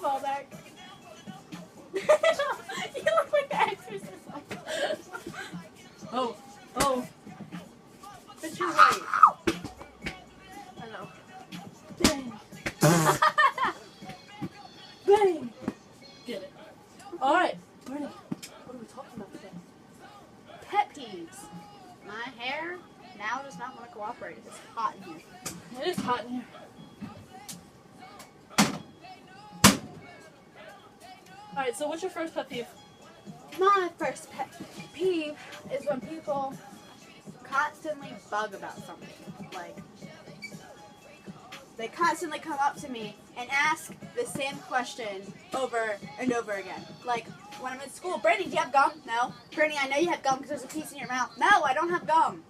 callback. You look like the exorcist. Oh. But you're right. I know. Bang. Bang. Get it. Alright. Brittany, what are we talking about today? Pet peeves. My hair now does not want to cooperate. It's hot in here. It is hot in here. Alright, so what's your first pet peeve? My first pet peeve is when people constantly bug about something. Like, they constantly come up to me and ask the same question over and over again. Like, when I'm in school, Brittany, do you have gum? No. Brittany, I know you have gum because there's a piece in your mouth. No, I don't have gum.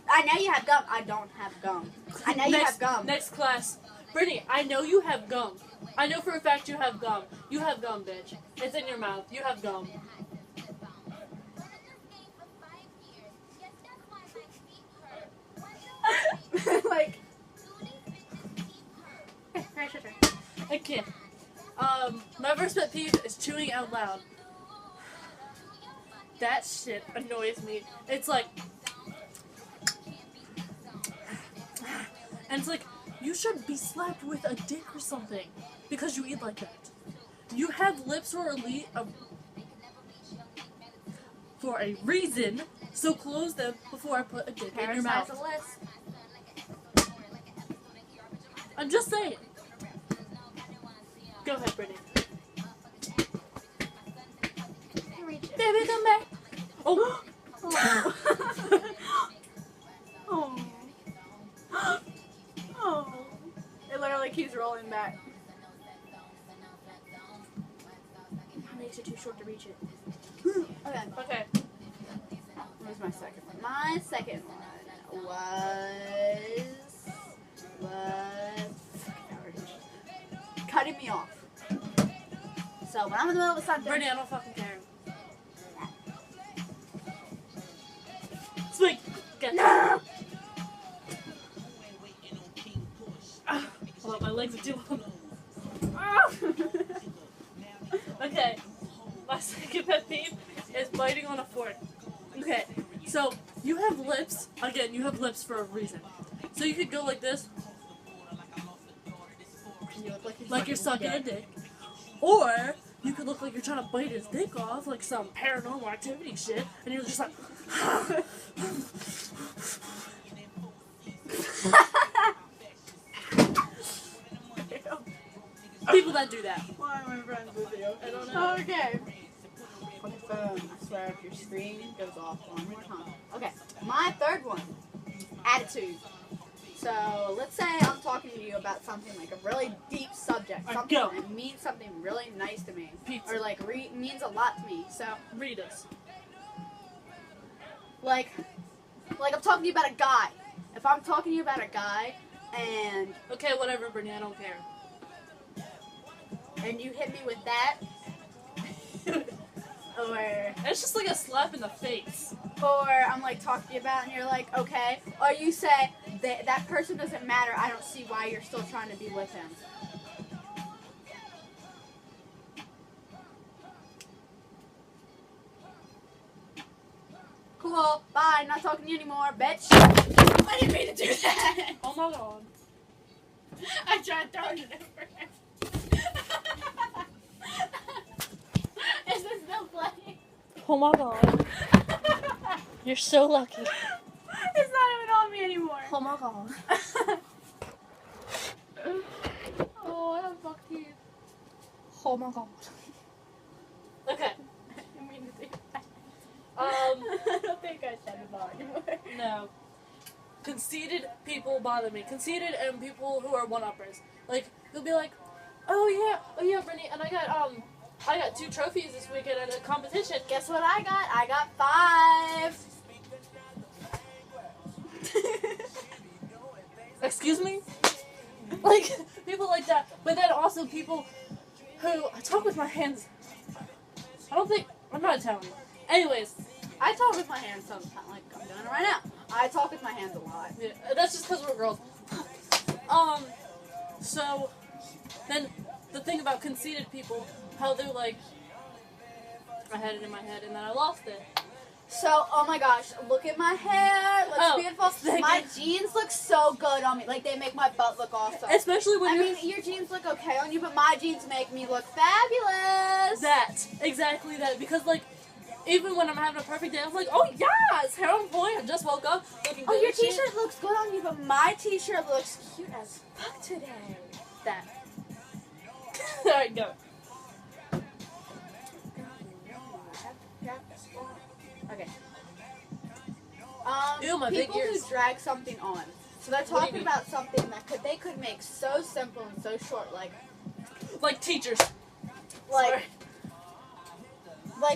I know you have gum. I don't have gum. I know you have gum. Next class. Brittany, I know you have gum. I know for a fact you have gum. You have gum, bitch. It's in your mouth. You have gum. Like, I can't. My first pet peeve is chewing out loud. That shit annoys me. It's like, and it's like, you should be slapped with a dick or something because you eat like that. You have lips for a reason, so close them before I put a dick in your mouth. I'm just saying. Go ahead, Brittany. Baby, come back. Oh. Oh. Oh. Oh. It literally keeps rolling back. My legs are too short to reach it. Okay. What was my second one? My second one was cutting me off. So when I'm in the middle of something, Brittany, I don't fucking care. Swing. Get. No. Hold on, my legs are too long. Oh. Okay. My second pet peeve is biting on a fork. Okay. So you have lips. Again, you have lips for a reason. So you could go like this. You look Like you're sucking a dick. Or you could look like you're trying to bite his dick off, like some paranormal activity shit, and you're just like people that do that. Why am I friends with you? I don't know. Okay. On the phone, I swear if your screen goes off one more time. Okay, my third one. Attitude. So let's say I'm talking to you about something like a really deep subject, something that means something really nice to me, Pizza. or like means a lot to me. So Read us. like I'm talking to you about a guy. If I'm talking to you about a guy and Okay, whatever, Brittany, I don't care. you hit me with that, or It's just like a slap in the face. I'm like talking to you about it and you're like, okay, or you say that person doesn't matter, I don't see why you're still trying to be with him. Cool, bye, not talking to you anymore, bitch. I didn't mean to do that. Oh my god. I tried throwing it over him. Is this still playing? Oh my god. You're so lucky. It's not even on me anymore. Oh my god. Oh, I have buck teeth. Oh my god. Okay. I didn't mean to do that. I don't think I said it anymore. No. Conceited people bother me. Conceited and people who are one-uppers. Like, they'll be like, oh yeah, Brittany, and I got 2 trophies this weekend at a competition. Guess what I got? I got 5. Excuse me? Like, people like that. But then also people who talk with my hands. I'm not Italian. Anyways, I talk with my hands sometimes, like I'm doing it right now. I talk with my hands a lot. yeah, that's just because we're girls. So, then the thing about conceited people, how they're like, I had it in my head and then I lost it. So, oh my gosh, look at my hair. Looks beautiful. My jeans look so good on me. Like, they make my butt look awesome. Especially when your jeans look okay on you, but my jeans make me look fabulous. Exactly that. Because, like, even when I'm having a perfect day, I'm like, oh, yes, hair on point. I just woke up looking good. Oh, your t-shirt looks good on you, but my t-shirt looks cute as fuck today. That. Alright, go. Okay. Ew, my people big ears. who drag something on. So they're talking about something that they could make so simple and so short, like teachers. Like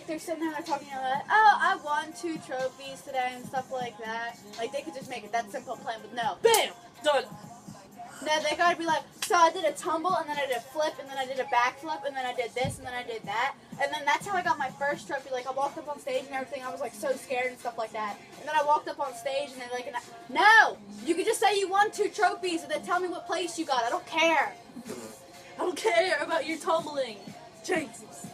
they're sitting there and they're talking about, oh, I won 2 trophies today and stuff like that. Like they could just make it that simple plain, but no. Bam! Done. No, they gotta be like, so I did a tumble, and then I did a flip, and then I did a backflip, and then I did this, and then I did that. And then that's how I got my first trophy. Like, I walked up on stage and everything. I was, like, so scared and stuff like that. And then I walked up on stage, and they're like, no! You could just say you won 2 trophies, and then tell me what place you got. I don't care. I don't care about your tumbling. Jesus.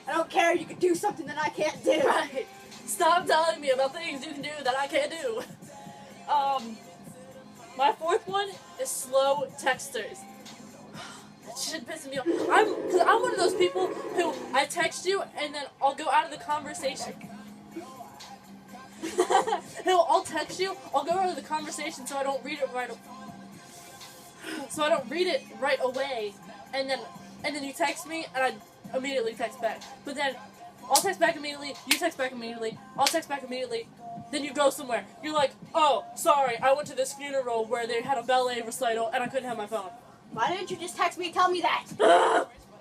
I don't care. You can do something that I can't do. Right. Stop telling me about things you can do that I can't do. My 4th one is slow texters. That shit pisses me off. Because I'm one of those people who I text you and then I'll go out of the conversation. I'll text you, I'll go out of the conversation so I don't read it right away. And then you text me and I immediately text back. But then I'll text back immediately, you text back immediately, I'll text back immediately. Then you go somewhere. You're like, oh, sorry, I went to this funeral where they had a ballet recital and I couldn't have my phone. Why didn't you just text me and tell me that?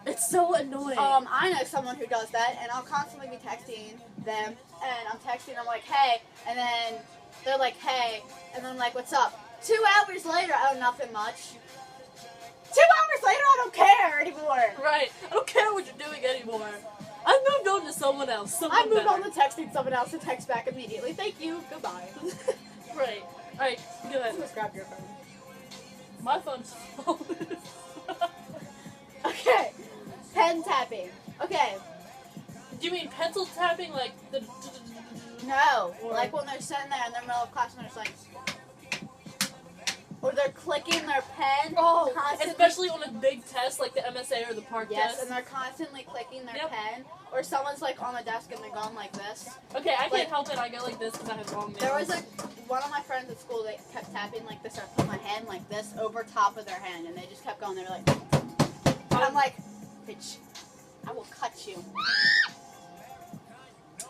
It's so annoying. I know someone who does that, and I'll constantly be texting them, and I'm texting them like, hey, and then they're like, hey, and then I'm like, what's up? 2 hours later, oh, nothing much. 2 hours later, I don't care anymore. Right. I don't care what you're doing anymore. I moved on to someone else. I moved on to texting someone else to text back immediately. Thank you. Goodbye. Right. Alright, go ahead. Just grab your phone. My phone's full. Okay. Pen tapping. Okay. Do you mean pencil tapping like the... No. Or like when they're sitting there in their middle of class and they're just like... Or they're clicking their pen. Oh, especially on a big test like the MSA or the PARC test. Yes, and they're constantly clicking their pen. Or someone's like on the desk and they're going like this. Okay, I can't help it. I go like this because I have long nails. There was one of my friends at school, they kept tapping like this. I put my hand like this over top of their hand and they just kept going. They were like... And I'm like, bitch, I will cut you.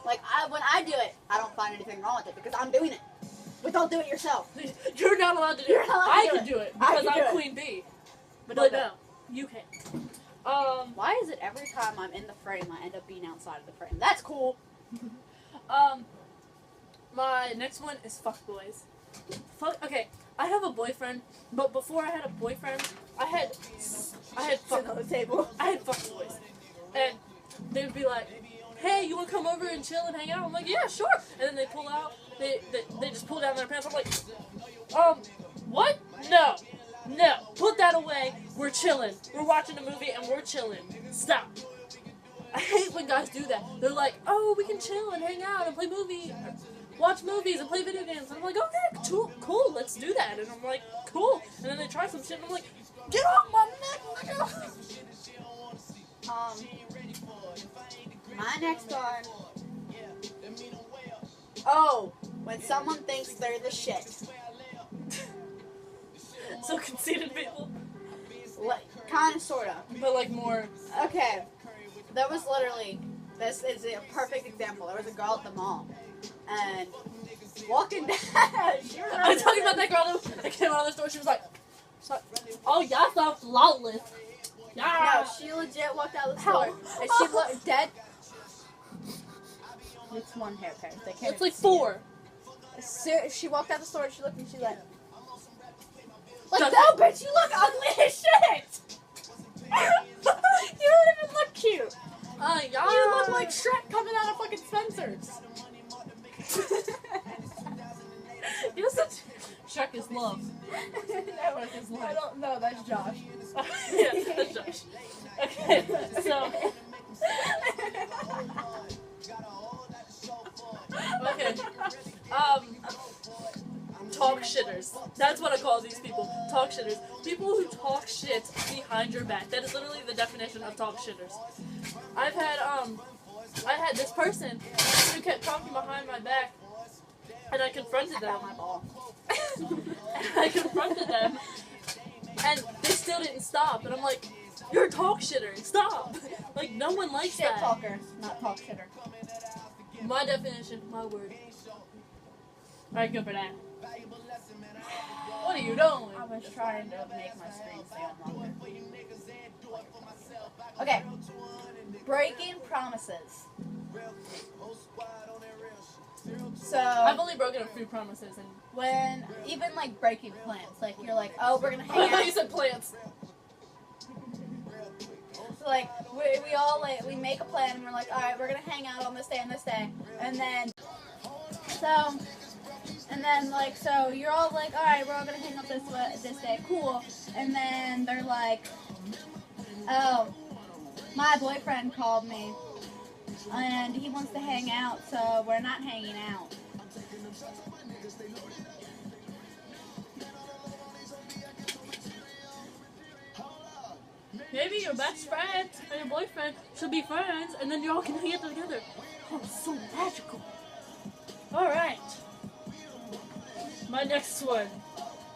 Like, when I do it, I don't find anything wrong with it because I'm doing it. But don't do it yourself. You're not allowed to do it. I can do it because I'm Queen Bee. But no, you can't. Why is it every time I'm in the frame, I end up being outside of the frame? That's cool. My next one is fuckboys. Okay, I have a boyfriend, but before I had a boyfriend, I had fuck on the table. I had fuckboys, and they would be like, "Hey, you want to come over and chill and hang out?" I'm like, "Yeah, sure." And then they pull out. They just pull down their pants. I'm like, what? No, put that away. We're chilling. We're watching a movie and we're chilling. Stop. I hate when guys do that. They're like, oh, we can chill and hang out and watch movies and play video games. And I'm like, okay, cool, let's do that. And I'm like, cool. And then they try some shit and I'm like, get off my neck, nigga. My next one. Oh, when someone thinks they're the shit. So conceited people. Kind of, sort of. But like more. Okay. There was literally, this is a perfect example. There was a girl at the mall. And walking down. I'm talking about that girl that came out of the store. She was like, oh, y'all sound flawless. No, she legit walked out of the store. And she looked dead. It's one hair pair. They can't. It's like 4. She walked out the store and she looked and she's like, no, bitch, you look ugly as shit. You don't even look cute. You look like Shrek coming out of fucking Spencer's. You're such... Shrek is love. I don't know, that's Josh. Yeah, that's Josh. So, okay. Talk shitters. That's what I call these people. Talk shitters. People who talk shit behind your back. That is literally the definition of talk shitters. I had this person who kept talking behind my back, and I confronted them. I confronted them, and they still didn't stop. And I'm like, "You're a talk shitter. Stop!" Like, no one likes Shit that. talker, not talk shitter. My definition, my word. Alright, go for that. What are you doing? I was trying to make my screen stay on longer. Okay. Breaking promises. So I've only broken a few promises, and when even like breaking plans, like you're like, oh, we're gonna I hang thought you out. said plants. So like we all like we make a plan and we're like, all right, we're gonna hang out on this day and this day, and then so you're all like, all right, we're all gonna hang out this day, cool. And then they're like, oh, my boyfriend called me and he wants to hang out, so we're not hanging out. Maybe your best friend and your boyfriend should be friends, and then you all can hang out together. Oh, so magical. Alright. My next one.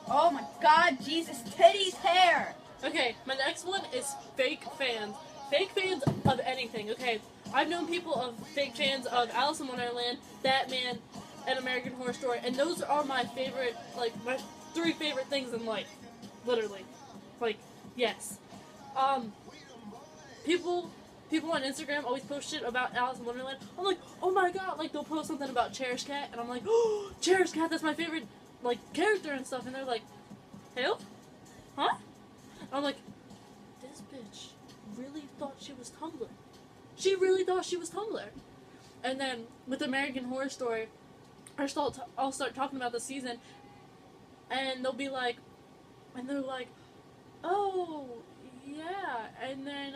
Oh my God, Jesus, titties, hair. Okay, my next one is fake fans. Fake fans of anything, okay? I've known people of fake fans of Alice in Wonderland, Batman, and American Horror Story, and those are my favorite, like, my 3 favorite things in life. Literally. Like, yes. People on Instagram always post shit about Alice in Wonderland. I'm like, oh my God, like, they'll post something about Cherish Cat, and I'm like, oh, Cherish Cat, that's my favorite, like, character and stuff, and they're like, who? Huh? And I'm like, this bitch really thought she was Tumblr. She really thought she was Tumblr. And then, with American Horror Story, I'll start talking about the season, and they'll be like, and they're like, oh, yeah, and then,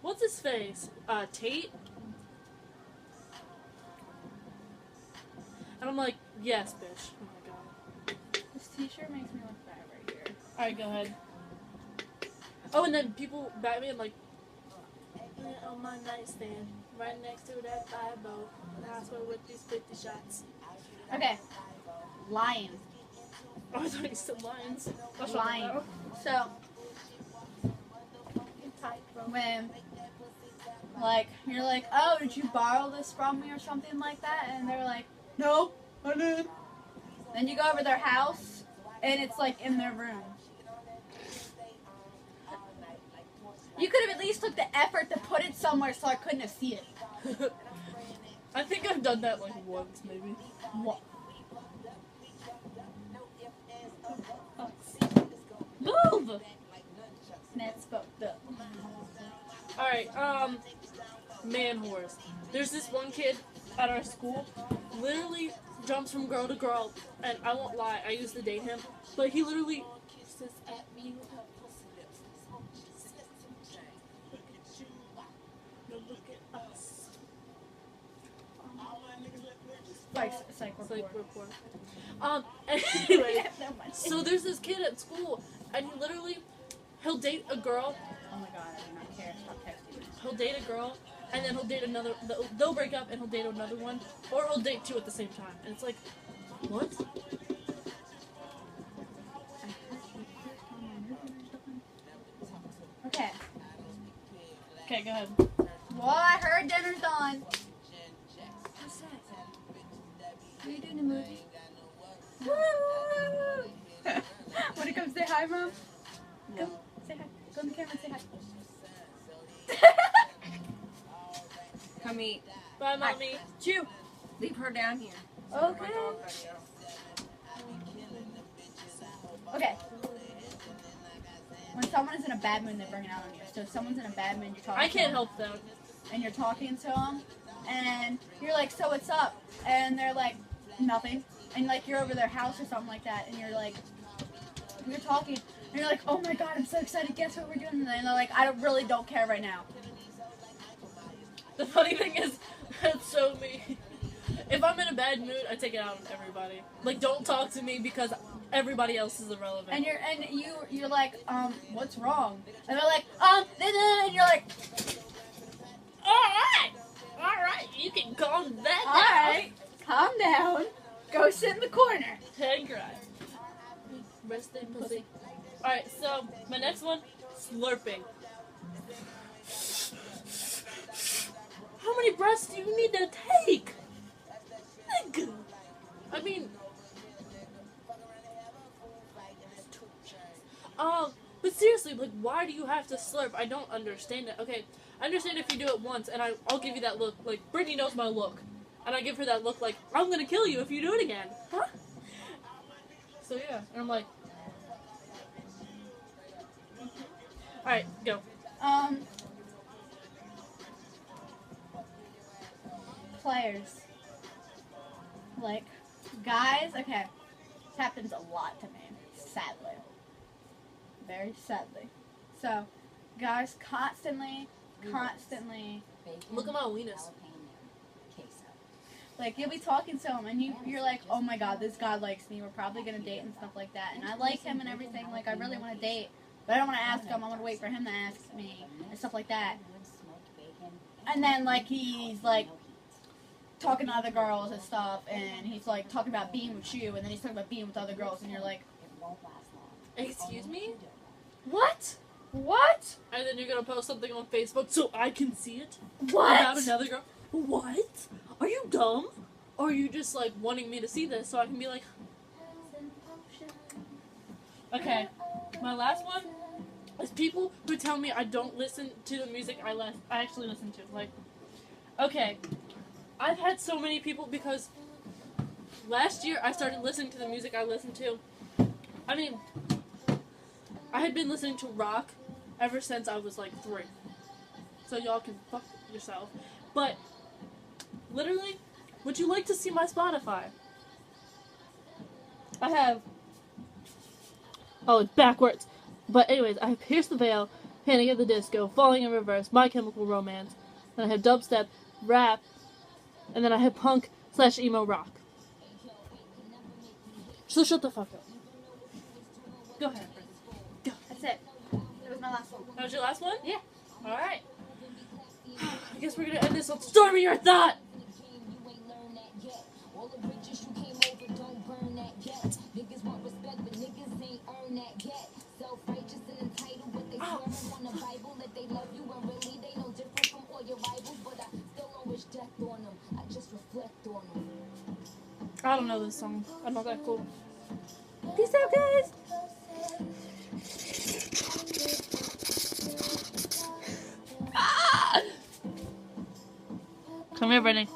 what's his face? Tate? And I'm like, yes, bitch. Oh my God. This t-shirt makes me look bad right here. Alright, go ahead. Oh, and then people, Batman, like, on my nightstand, right next to that Bible, that's where with these 50 shots. Okay, lying. Oh, I thought you said lions. Lying. So, when, like, you're like, oh, did you borrow this from me or something like that? And they're like, no, I didn't. Then you go over their house, and it's, like, in their room. You could have at least took the effort to put it somewhere so I couldn't have seen it. I think I've done that, like, once, maybe. What? Move! That's fucked up. Alright, man horse. There's this one kid at our school, literally jumps from girl to girl, and I won't lie, I used to date him, but he literally kisses at me with her pussy lips. Look at you. No, look at us. Psych report. Anyway, so there's this kid at school, and he'll date a girl. Oh my God, I do not care. Stop texting me. He'll date a girl, and then he'll date another. They'll break up, and he'll date another one, or he'll date 2 at the same time. And it's like, what? Okay. Okay, go ahead. Well, I heard dinner's done. What's that? What are you doing in the movie? Wanna come say hi, Mom? Come, say hi. Go on the camera and say hi. Come eat. Bye, mommy. Chew. Leave her down here. Okay. Okay. When someone is in a bad mood, they bring it out on you. So if someone's in a bad mood, you're talking I to can't them, help that. and you're talking to them, and you're like, so what's up? And they're like, nothing. And like you're over their house or something like that, and you're like, you're talking, And you're like, oh my god, I'm so excited. Guess what we're doing? And they're like, I really don't care right now. The funny thing is, it's so me. If I'm in a bad mood, I take it out on everybody. Like, don't talk to me because everybody else is irrelevant. And you're like, what's wrong? And they're like, and you're like, Alright, you can calm that down. alright, calm down. Go sit in the corner. And cry. Rest in pussy. Alright, so my next one, slurping. How many breaths do you need to take? Nigga. I mean, but seriously, like, why do you have to slurp? I don't understand it. Okay, I understand if you do it once, and I'll give you that look. Like, Brittany knows my look. And I give her that look like, I'm gonna kill you if you do it again. Huh? So yeah, and I'm like, alright, go. Players. Like, guys, okay. This happens a lot to me, sadly. Very sadly. So, guys constantly. Look at my weenus. Like, you'll be talking to him, and you're like, oh my god, this guy likes me, we're probably gonna date and stuff like that. And I like him and everything, like, I really want to date. But I don't want to ask him, I want to wait for him to ask me, and stuff like that. And then, like, he's, like, talking to other girls and stuff, and he's, like, talking about being with you, and then he's talking about being with other girls, and you're like, Excuse me? what? What? And then you're gonna post something on Facebook so I can see it? What? About another girl? What? Are you dumb? Or are you just, like, wanting me to see this so I can be like... Okay, my last one is people who tell me I don't listen to the music I actually listen to. Like, okay, I've had so many people because last year I started listening to the music I listened to. I mean, I had been listening to rock ever since I was like 3. So y'all can fuck yourself. But, literally, would you like to see my Spotify? I have... Oh, it's backwards. But anyways, I have Pierce the Veil, Panic at the Disco, Falling in Reverse, My Chemical Romance. Then I have dubstep, rap, and then I have punk/emo rock. So shut the fuck up. Go ahead, Brittany. Go. That's it. That was my last one. That was your last one? Yeah. Alright. I guess we're gonna end this on Stormy Your Thought! I don't know this song. I'm not that cool. Peace out, guys. Come here, Brittany.